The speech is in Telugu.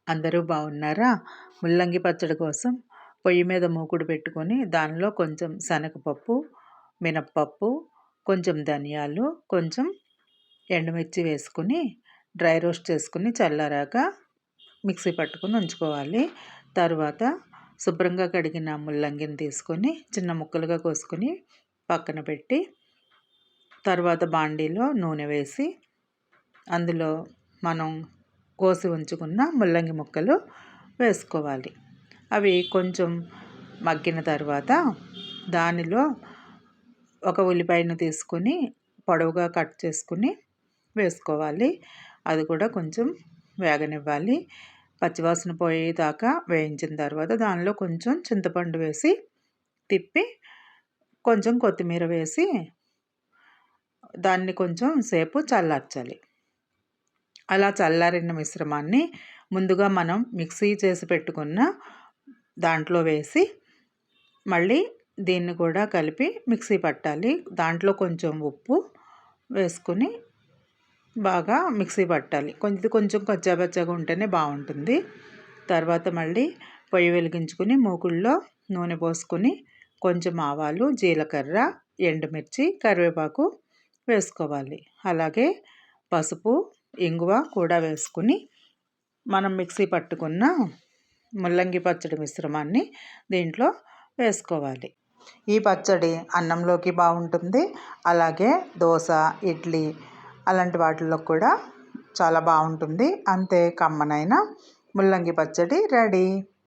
అందరూ బాగున్నారా? ముల్లంగి పచ్చడి కోసం పొయ్యి మీద మూకుడు పెట్టుకొని దానిలో కొంచెం శనగపప్పు, మినప్పప్పు, కొంచెం ధనియాలు, కొంచెం ఎండుమిర్చి వేసుకుని డ్రై రోస్ట్ చేసుకుని చల్లారాక మిక్సీ పట్టుకొని ఉంచుకోవాలి. తర్వాత శుభ్రంగా కడిగిన ముల్లంగిని తీసుకొని చిన్న ముక్కలుగా కోసుకొని పక్కన పెట్టి, తర్వాత బాండీలో నూనె వేసి అందులో మనం కోసి ఉంచుకున్న ముల్లంగి ముక్కలు వేసుకోవాలి. అవి కొంచెం మగ్గిన తర్వాత దానిలో ఒక ఉల్లిపాయను తీసుకొని పొడవుగా కట్ చేసుకుని వేసుకోవాలి. అది కూడా కొంచెం వేగనివ్వాలి. పచ్చివాసన పోయేదాకా వేయించిన తర్వాత దానిలో కొంచెం చింతపండు వేసి తిప్పి కొంచెం కొత్తిమీర వేసి దాన్ని కొంచెం సేపు చల్లార్చాలి. అలా చల్లారిన మిశ్రమాన్ని ముందుగా మనం మిక్సీ చేసి పెట్టుకున్న దాంట్లో వేసి మళ్ళీ దీన్ని కూడా కలిపి మిక్సీ పట్టాలి. దాంట్లో కొంచెం ఉప్పు వేసుకుని బాగా మిక్సీ పట్టాలి. కొంచెం కచ్చాపచ్చాగా ఉంటేనే బాగుంటుంది. తర్వాత మళ్ళీ పొయ్యి వెలిగించుకుని మూకుల్లో నూనె పోసుకొని కొంచెం ఆవాలు, జీలకర్ర, ఎండుమిర్చి, కరివేపాకు వేసుకోవాలి. అలాగే పసుపు, ఇంగువ కూడా వేసుకుని మనం మిక్సీ పట్టుకున్న ముల్లంగి పచ్చడి మిశ్రమాన్ని దీంట్లో వేసుకోవాలి. ఈ పచ్చడి అన్నంలోకి బాగుంటుంది. అలాగే దోశ, ఇడ్లీ అలాంటి వాటిల్లో కూడా చాలా బాగుంటుంది. అంతే, కమ్మనైన ముల్లంగి పచ్చడి రెడీ.